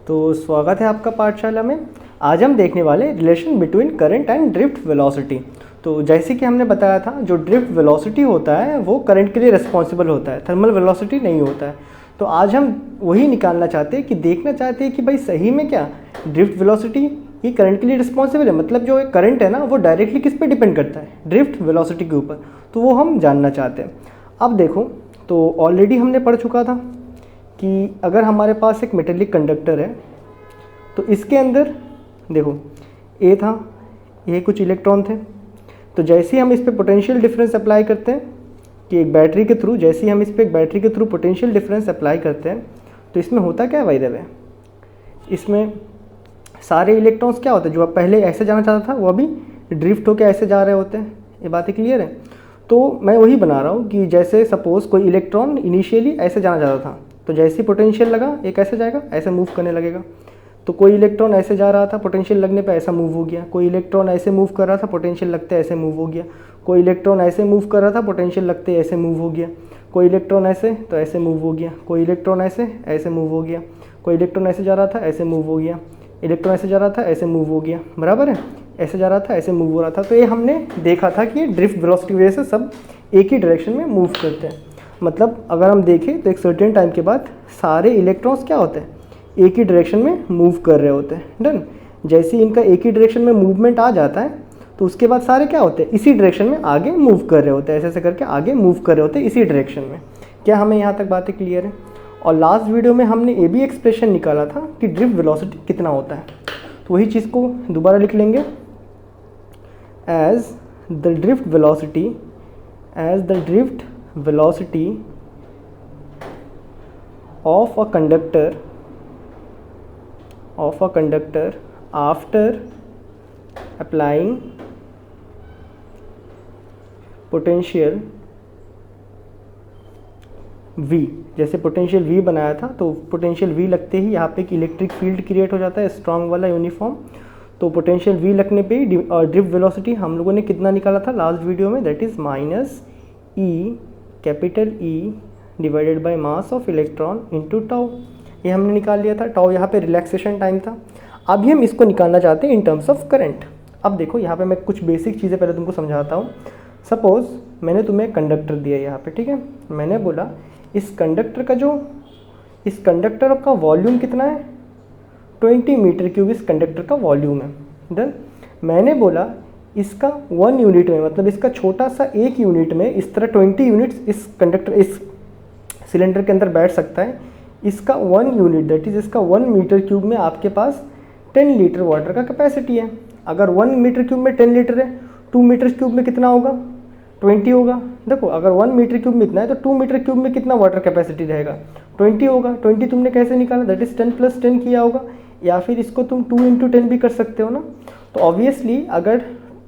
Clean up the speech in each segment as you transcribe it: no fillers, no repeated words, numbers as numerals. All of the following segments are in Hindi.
तो स्वागत है आपका पाठशाला में। आज हम देखने वाले relation between current and drift velocity. तो जैसे कि हमने बताया था, जो ड्रिफ्ट वेलोसिटी होता है वो करंट के लिए रिस्पॉन्सिबल होता है, थर्मल वेलोसिटी नहीं होता है। तो आज हम वही निकालना चाहते हैं कि देखना चाहते हैं कि भाई सही में क्या ड्रिफ्ट वेलोसिटी ये करंट के लिए रिस्पॉन्सिबल है। मतलब जो करंट है ना वो डायरेक्टली किस पे डिपेंड करता है, ड्रिफ्ट वेलोसिटी के ऊपर। तो वो हम जानना चाहते हैं। अब देखो, तो ऑलरेडी हमने पढ़ चुका था कि अगर हमारे पास एक मेटेलिक कंडक्टर है तो इसके अंदर देखो ए था, ये कुछ इलेक्ट्रॉन थे। तो जैसे ही हम इस पे पोटेंशियल डिफरेंस अप्लाई करते हैं कि एक बैटरी के थ्रू, जैसे ही हम इस पे एक बैटरी के थ्रू पोटेंशियल डिफरेंस अप्लाई करते हैं तो इसमें होता क्या है बाय द वे, इसमें सारे इलेक्ट्रॉन्स क्या होते हैं, जो अब पहले ऐसे जाना चाहता था वो अभी ड्रिफ्ट होकर ऐसे जा रहे होते हैं। ये बातें क्लियर है। तो मैं वही बना रहा हूँ कि जैसे सपोज़ कोई इलेक्ट्रॉन इनिशियली ऐसे जाना चाहता था, तो जैसे ही पोटेंशियल लगा एक ऐसे जाएगा, ऐसे मूव करने लगेगा। तो कोई इलेक्ट्रॉन ऐसे जा रहा था, पोटेंशियल लगने पे ऐसा मूव हो गया। कोई इलेक्ट्रॉन ऐसे मूव कर रहा था, पोटेंशियल लगते ऐसे मूव हो गया। कोई इलेक्ट्रॉन ऐसे मूव कर रहा था, पोटेंशियल लगते ऐसे मूव हो गया। कोई इलेक्ट्रॉन ऐसे तो ऐसे मूव हो गया। कोई इलेक्ट्रॉन ऐसे मूव हो गया। कोई इलेक्ट्रॉन ऐसे जा रहा था, ऐसे मूव हो गया। इलेक्ट्रॉन ऐसे जा रहा था, ऐसे मूव हो गया। बराबर है, ऐसे जा रहा था, ऐसे मूव हो रहा था। तो ये हमने देखा था कि ये ड्रिफ्ट वेलोसिटी की वजह से सब एक ही डायरेक्शन में मूव करते हैं। मतलब अगर हम देखें तो एक सर्टेन टाइम के बाद सारे इलेक्ट्रॉन्स क्या होते हैं, एक ही डायरेक्शन में मूव कर रहे होते हैं। डन। जैसे ही इनका एक ही डायरेक्शन में मूवमेंट आ जाता है तो उसके बाद सारे क्या होते हैं, इसी डायरेक्शन में आगे मूव कर रहे होते हैं। ऐसे ऐसे करके आगे मूव कर रहे होते हैं इसी डायरेक्शन में। क्या हमें यहाँ तक बातें क्लियर है? और लास्ट वीडियो में हमने ये भी एक्सप्रेशन निकाला था कि ड्रिफ्ट वेलोसिटी कितना होता है। तो वही चीज़ को दोबारा लिख लेंगे, as the drift velocity of a conductor after applying potential V। जैसे पोटेंशियल V बनाया था तो पोटेंशियल V लगते ही यहाँ पे एक इलेक्ट्रिक फील्ड क्रिएट हो जाता है, स्ट्रॉन्ग वाला यूनिफॉर्म। तो पोटेंशियल V लगने पे ड्रिफ्ट वेलोसिटी हम लोगों ने कितना निकाला था लास्ट वीडियो में, that is minus E, capital E divided by mass of electron into tau. ये हमने निकाल लिया था। टाउ यहाँ पे रिलैक्सेशन टाइम था। अभी हम इसको निकालना चाहते हैं इन टर्म्स ऑफ करंट। अब देखो यहाँ पे मैं कुछ बेसिक चीज़ें पहले तुमको समझाता हूँ। सपोज़ मैंने तुम्हें कंडक्टर दिया यहाँ पे, ठीक है। मैंने बोला इस कंडक्टर का वॉल्यूम कितना है, 20 मीटर क्यूब इस कंडक्टर का वॉल्यूम है। डन। मैंने बोला इसका 1 यूनिट में, मतलब इसका छोटा सा 1 यूनिट में इस तरह 20 यूनिट्स इस कंडक्टर इस सिलेंडर के अंदर बैठ सकता है। इसका 1 यूनिट दैट इज़ इसका 1 मीटर क्यूब में आपके पास 10 लीटर वाटर का कैपेसिटी है। अगर 1 मीटर क्यूब में 10 लीटर है, 2 मीटर क्यूब में कितना होगा, 20 होगा। देखो अगर 1 मीटर क्यूब में इतना है तो 2 मीटर क्यूब में कितना वाटर कैपेसिटी रहेगा, 20 होगा। 20 तुमने कैसे निकाला, दैट इज़ 10 + 10 किया होगा, या फिर इसको तुम 2 × 10 भी कर सकते हो ना। तो ऑब्वियसली अगर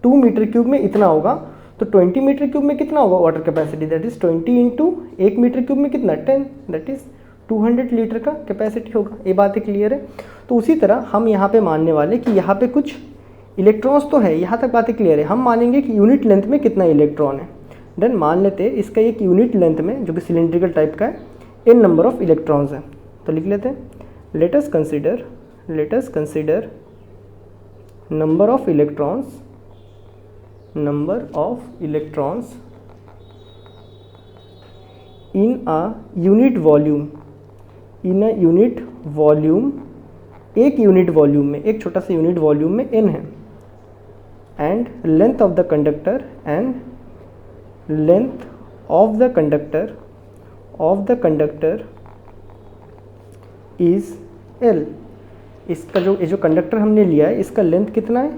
2 मीटर क्यूब में इतना होगा तो 20 मीटर क्यूब में कितना होगा water capacity, that is 20 × 1 metre cube में कितना, 10, दैट इज़ 200 लीटर का कैपेसिटी होगा। ये बातें क्लियर है। तो उसी तरह हम यहाँ पे मानने वाले कि यहाँ पे कुछ इलेक्ट्रॉन्स तो है, यहाँ तक बातें क्लियर है। हम मानेंगे कि यूनिट लेंथ में कितना इलेक्ट्रॉन है। डन। मान लेते हैं इसका एक यूनिट लेंथ में, जो कि सिलेंड्रिकल टाइप का है, n नंबर ऑफ इलेक्ट्रॉन्स है। तो लिख लेते हैं, let us consider number of electrons in a unit volume, एक यूनिट वॉल्यूम में, एक छोटा सा यूनिट वॉल्यूम में n है। And length of the conductor is L। इसका ये जो कंडक्टर हमने लिया है इसका लेंथ कितना है,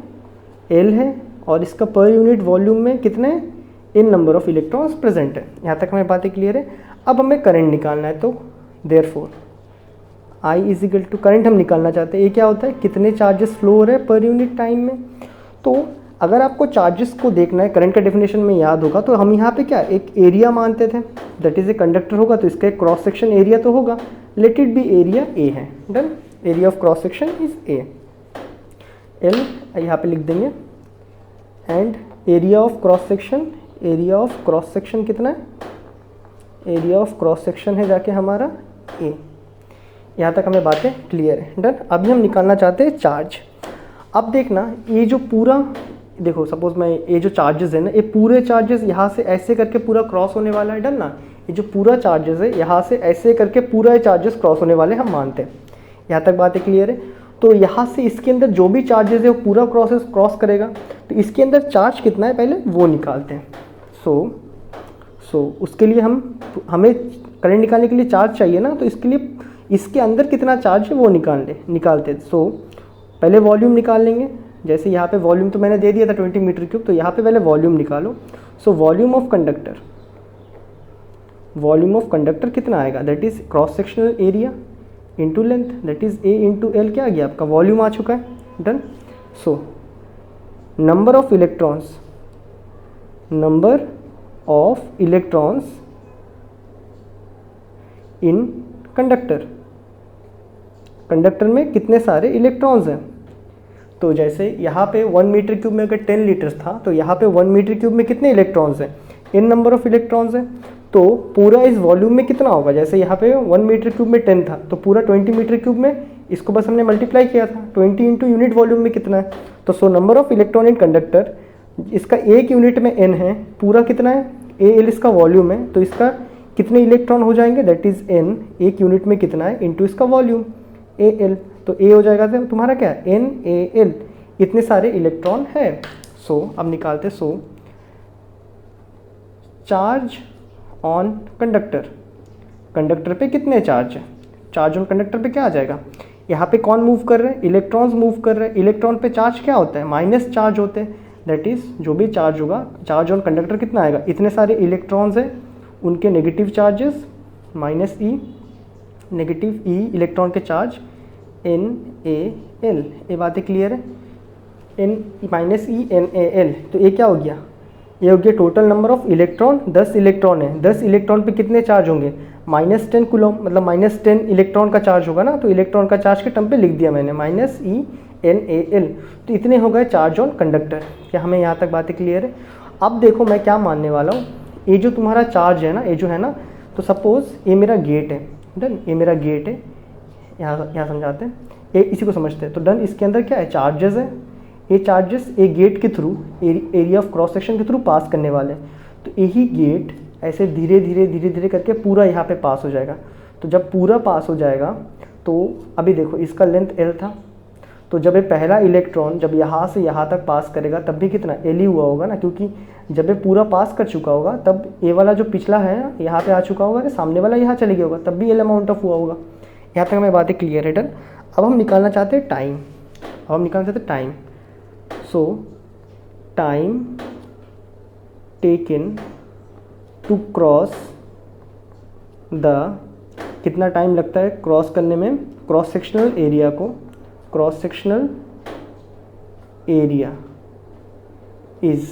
L है। और इसका पर यूनिट वॉल्यूम में कितने n number of electrons present है। यहाँ तक हमें बातें क्लियर है। अब हमें करंट निकालना है, तो देयरफॉर I = करंट हम निकालना चाहते हैं। ये क्या होता है, कितने चार्जेस फ्लो हो रहे हैं पर यूनिट टाइम में। तो अगर आपको चार्जेस को देखना है, करंट का डेफिनेशन में याद होगा, तो हम यहाँ पे क्या एक एरिया मानते थे, दैट इज़ ए कंडक्टर होगा तो इसका एक क्रॉस सेक्शन एरिया तो होगा, let it be area A है। Done. Area of cross section is A। L यहाँ पे लिख देंगे। And area of cross section कितना है, एरिया ऑफ क्रॉस सेक्शन है जाके हमारा A। यहाँ तक हमें बातें क्लियर है, डन। अभी हम निकालना चाहते हैं चार्ज। अब देखना ये जो पूरा, देखो सपोज मैं ये जो चार्जेस है ना, ये पूरे चार्जेस यहाँ से ऐसे करके पूरा क्रॉस होने वाला है, डन ना। ये जो पूरा चार्जेस है यहाँ से ऐसे करके पूरा चार्जेस क्रॉस होने वाले हम मानते हैं। यहाँ तक बातें क्लियर है। तो यहाँ से इसके अंदर जो भी चार्जेस है वो पूरा क्रॉस करेगा। तो इसके अंदर चार्ज कितना है पहले वो निकालते हैं। सो उसके लिए हमें करंट निकालने के लिए चार्ज चाहिए ना, तो इसके लिए इसके अंदर कितना चार्ज है वो निकालते हैं। सो पहले वॉल्यूम निकाल लेंगे। जैसे यहाँ पे वॉल्यूम तो मैंने दे दिया था 20 मीटर क्यूब, तो यहाँ पे पहले वॉल्यूम निकालो। सो वॉल्यूम ऑफ कंडक्टर कितना आएगा, that is cross sectional area into length, that is a into L. क्या आ गया आपका, वॉल्यूम आ चुका है, done. So number of electrons in conductor में कितने सारे इलेक्ट्रॉन्स हैं। तो जैसे यहाँ पे 1 मीटर क्यूब में अगर 10 लीटर्स था, तो यहाँ पे 1 मीटर क्यूब में कितने इलेक्ट्रॉन्स हैं, n नंबर ऑफ इलेक्ट्रॉन्स हैं। तो पूरा इस वॉल्यूम में कितना होगा, जैसे यहाँ पे 1 मीटर क्यूब में 10 था, तो पूरा 20 मीटर क्यूब में इसको बस हमने मल्टीप्लाई किया था, 20 इंटू यूनिट वॉल्यूम में कितना है। तो so number of electron in conductor, इसका एक यूनिट में n है, पूरा कितना है, AL इसका वॉल्यूम है, तो इसका कितने इलेक्ट्रॉन हो जाएंगे, दैट इज n, एक यूनिट में कितना है, इंटू इसका वॉल्यूम AL। तो A हो जाएगा तो तुम्हारा क्या है, NaL, इतने सारे इलेक्ट्रॉन है। सो अब निकालते। सो चार्ज ऑन कंडक्टर पे कितने चार्ज है, चार्ज ऑन कंडक्टर पे क्या आ जाएगा, यहाँ पे कौन मूव कर रहे हैं, इलेक्ट्रॉन्स मूव कर रहे हैं। इलेक्ट्रॉन पे चार्ज क्या होता है, माइनस चार्ज होते हैं, दैट इज जो भी चार्ज होगा, चार्ज ऑन कंडक्टर कितना आएगा, इतने सारे इलेक्ट्रॉन्स हैं, उनके नेगेटिव चार्जेस माइनस ई, नेगेटिव ई इलेक्ट्रॉन के चार्ज NaL। ये बातें क्लियर है, माइनस ई NaL। तो ये क्या हो गया, ये हो गया total number of electron, 10 electron है, 10 इलेक्ट्रॉन पे कितने चार्ज होंगे, -10 कूलम, मतलब -10 इलेक्ट्रॉन का चार्ज होगा ना। तो इलेक्ट्रॉन का चार्ज के टर्म पे लिख दिया मैंने माइनस ई NaL। तो इतने हो गए चार्ज ऑन कंडक्टर। क्या हमें यहाँ तक बातें क्लियर है। अब देखो मैं क्या मानने वाला हूँ, ये जो तुम्हारा चार्ज है ना, ये जो है ना, तो सपोज ये मेरा गेट है, डन, ये मेरा गेट है, यहाँ समझाते हैं, ये इसी को समझते हैं। तो डन, इसके अंदर क्या है, चार्जेस है, ये चार्जेस एक गेट के through, area of cross section के थ्रू पास करने वाले हैं। तो यही गेट ऐसे धीरे धीरे करके पूरा यहाँ पे पास हो जाएगा। तो जब पूरा पास हो जाएगा, तो अभी देखो इसका लेंथ L था, तो जब ये पहला इलेक्ट्रॉन जब यहाँ से यहाँ तक पास करेगा तब भी कितना L ही हुआ होगा ना, क्योंकि जब ये पूरा पास कर चुका होगा तब ये वाला जो पिछला है यहाँ पे आ चुका होगा, सामने वाला यहाँ चले गया होगा, तब भी L अमाउंट ऑफ हुआ होगा। यहाँ तक हमें बातें क्लियर है, डन। अब हम निकालना चाहते हैं time. So time taken to cross the, कितना टाइम लगता है क्रॉस करने में, क्रॉस सेक्शनल एरिया इज,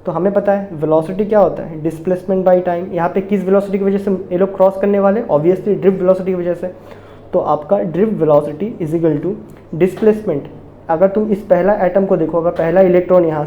तो हमें पता है वेलोसिटी क्या होता है, डिस्प्लेसमेंट बाय टाइम। यहाँ पे किस वेलोसिटी की वजह से ये लोग क्रॉस करने वाले, ऑब्वियसली ड्रिफ्ट वेलोसिटी की वजह से। तो आपका drift velocity is equal to displacement. अगर तुम इस पहला एटम को देखोगे, पहला इलेक्ट्रॉन यहाँ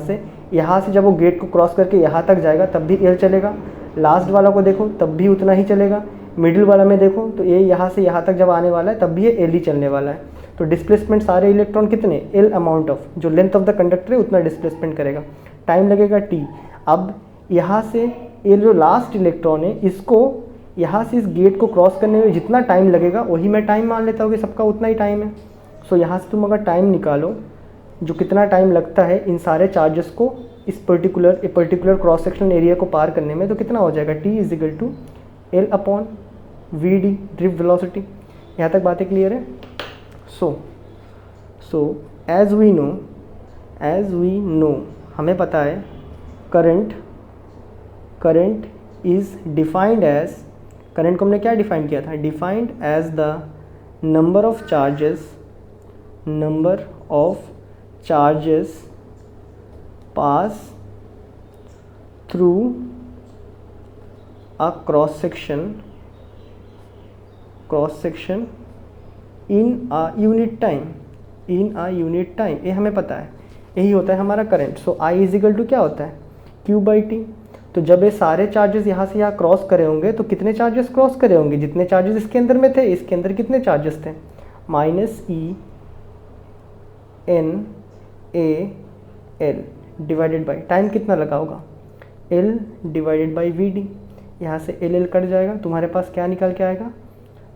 से जब वो गेट को क्रॉस करके यहाँ तक जाएगा तब भी L चलेगा, लास्ट वाला को देखो तब भी उतना ही चलेगा, मिडिल वाला में देखो तो ये यहाँ से यहाँ तक जब आने वाला है तब भी ये L ही चलने वाला है। तो डिस्प्लेसमेंट सारे इलेक्ट्रॉन कितने, L अमाउंट ऑफ, जो लेंथ ऑफ द कंडक्टर है उतना डिस्प्लेसमेंट करेगा, टाइम लगेगा T। अब यहाँ से ये जो लास्ट इलेक्ट्रॉन है, इसको यहाँ से इस गेट को क्रॉस करने में जितना टाइम लगेगा वही मैं टाइम मान लेता हूँ कि सबका उतना ही टाइम है। सो यहाँ से तुम अगर टाइम निकालो जो कितना टाइम लगता है इन सारे चार्जेस को इस पर्टिकुलर क्रॉस सेक्शनल एरिया को पार करने में, तो कितना हो जाएगा, T is equal to L/VD, drift velocity. यहाँ तक बातें क्लियर है। सो एज वी नो हमें पता है current is defined as, current को हमने क्या डिफाइन किया था, defined as the number of charges pass through a cross section in a unit time. ये हमें पता है, यही होता है हमारा current. So I is equal to क्या होता है, Q/T। तो जब ये सारे चार्जेस यहाँ से यहाँ क्रॉस करे होंगे तो कितने चार्जेस क्रॉस करे होंगे, जितने चार्जेस इसके अंदर में थे, इसके अंदर कितने चार्जेस थे, -E n a l divided by time कितना लगा होगा, L डिवाइडेड बाई VD। यहाँ से L कट जाएगा, तुम्हारे पास क्या निकल के आएगा,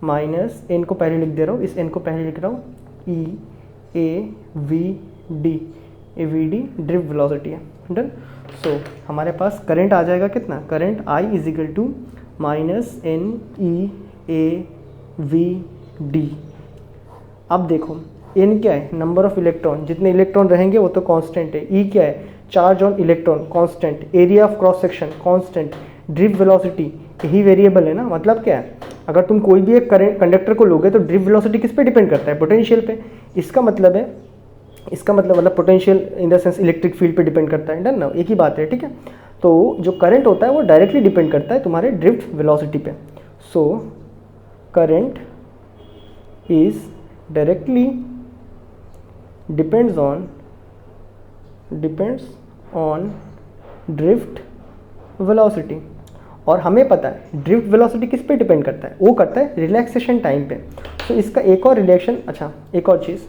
-n को पहले लिख दे रहा हूँ, इस n को पहले लिख रहा हूँ, E a v d, A V D drift velocity है। डन। सो हमारे पास करंट आ जाएगा कितना, current I is equal to -NE-a-v-d। अब देखो n क्या है, नंबर ऑफ इलेक्ट्रॉन, जितने इलेक्ट्रॉन रहेंगे वो तो कांस्टेंट है। E क्या है, charge on electron, constant. Area of cross section, constant. Drift velocity, यही वेरिएबल है ना, मतलब क्या है, अगर तुम कोई भी एक कंडक्टर को लोगे तो ड्रिफ्ट वेलोसिटी किस पे डिपेंड करता है, पोटेंशियल पे। इसका मतलब है, मतलब potential in the sense electric field पे डिपेंड करता है। डन ना, एक ही बात है, ठीक है। तो जो करंट होता है वो डायरेक्टली डिपेंड करता है तुम्हारे ड्रिफ्ट वेलोसिटी पे। So current is directly depends on drift velocity. और हमें पता है ड्रिफ्ट वेलोसिटी किस पे डिपेंड करता है, वो करता है रिलैक्सेशन टाइम पे। तो इसका एक और रिलेशन, अच्छा एक और चीज़,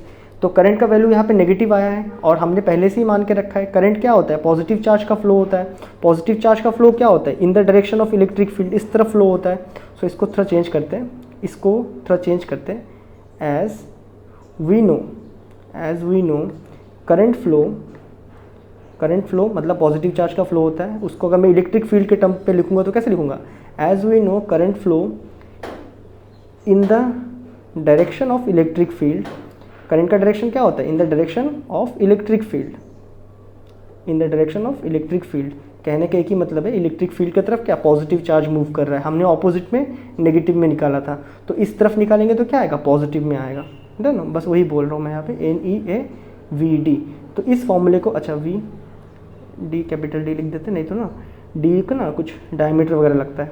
तो करंट का वैल्यू यहाँ पे नेगेटिव आया है और हमने पहले से ही मान के रखा है करंट क्या होता है, पॉजिटिव चार्ज का फ्लो होता है। पॉजिटिव चार्ज का फ्लो क्या होता है, in the direction of electric field, इस तरफ फ्लो होता है। सो इसको थोड़ा चेंज करते हैं, as we know current flow मतलब पॉजिटिव चार्ज का फ्लो होता है। उसको अगर मैं इलेक्ट्रिक फील्ड के टर्म पे लिखूंगा तो कैसे लिखूंगा, as we know current flow in the direction of electric field. Current का डायरेक्शन क्या होता है, in the direction of electric field, कहने का एक ही मतलब है, इलेक्ट्रिक फील्ड की तरफ क्या पॉजिटिव चार्ज मूव कर रहा है। हमने ऑपोजिट में नेगेटिव में निकाला था, तो इस तरफ निकालेंगे तो क्या आएगा, पॉजिटिव में आएगा। डन, बस वही बोल रहा हूँ मैं यहाँ पे, NE-a-v-d। तो इस फॉर्मूले को, अच्छा V-D कैपिटल D लिख देते, नहीं तो ना D का ना कुछ डायमीटर वगैरह लगता है।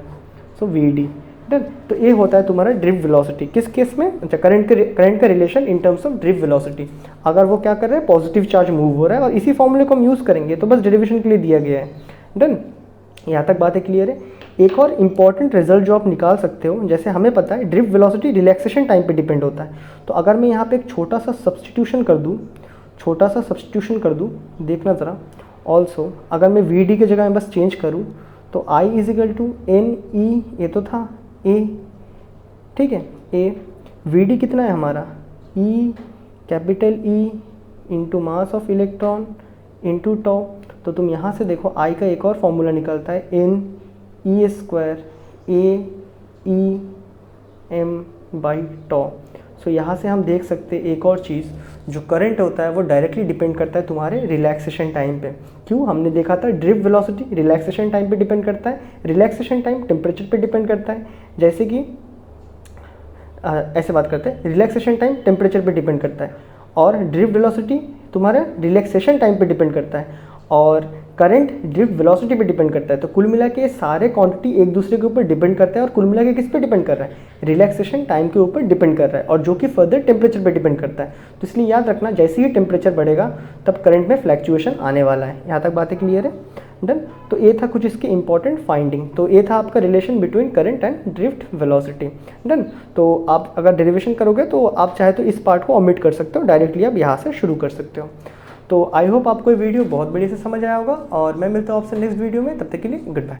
सो V-D। डन। तो ये होता है तुम्हारा ड्रिफ्ट वेलोसिटी, किस केस में, अच्छा करंट का relation in terms of drift velocity. अगर वो क्या कर रहा है, पॉजिटिव चार्ज मूव हो रहा है, और इसी फॉर्मूले को हम यूज़ करेंगे, तो बस डेरिवेशन के लिए दिया गया है। डन, यहाँ तक बातें क्लियर है। एक और इम्पॉर्टेंट रिजल्ट जो आप निकाल सकते हो, जैसे हमें पता है ड्रिफ्ट वेलोसिटी रिलैक्सेशन टाइम पे डिपेंड होता है। तो अगर मैं यहाँ पे एक छोटा सा सब्सटीट्यूशन कर दूँ, देखना ज़रा। ऑल्सो अगर मैं VD की जगह में बस चेंज करूँ तो I इजिकल टू NE, ये तो था A, ठीक है, A। VD कितना है हमारा, E capital E into mass of electron into tau. तो तुम यहाँ से देखो I का एक और फॉर्मूला निकलता है, NE² AEm/τ। सो यहाँ से हम देख सकते हैं एक और चीज़, जो करंट होता है वो डायरेक्टली डिपेंड करता है तुम्हारे रिलैक्सेशन टाइम पे। क्यों, हमने देखा था ड्रिफ्ट वेलोसिटी रिलैक्सेशन टाइम पे डिपेंड करता है, रिलैक्सेशन टाइम टेम्परेचर पे डिपेंड करता है। जैसे कि ऐसे बात करते हैं, रिलैक्सेशन टाइम टेम्परेचर पे डिपेंड करता है, और ड्रिफ्ट वेलोसिटी तुम्हारा रिलैक्सेशन टाइम पे डिपेंड करता है, और करंट ड्रिफ्ट वेलोसिटी पे डिपेंड करता है। तो कुल मिला के सारे क्वांटिटी एक दूसरे के ऊपर डिपेंड करता है, और कुल मिला के किस पे डिपेंड कर रहा है, रिलैक्सेशन टाइम के ऊपर डिपेंड कर रहा है, और जो कि फर्दर टेम्परेचर पे डिपेंड करता है। तो इसलिए याद रखना, जैसे ही टेम्परेचर बढ़ेगा तब करंट में फ्लैक्चुएशन आने वाला है। यहाँ तक बातें क्लियर है। डन। तो ये था कुछ इसके इंपॉर्टेंट फाइंडिंग। तो ये था आपका relation between current and drift velocity. Done. तो आप अगर डेरिवेशन करोगे तो आप चाहे तो इस पार्ट को ओमिट कर सकते हो, डायरेक्टली आप यहाँ से शुरू कर सकते हो। तो आई होप आपको ये वीडियो बहुत बढ़िया से समझ आया होगा, और मैं मिलता हूँ आपसे नेक्स्ट वीडियो में। तब तक के लिए गुड बाय।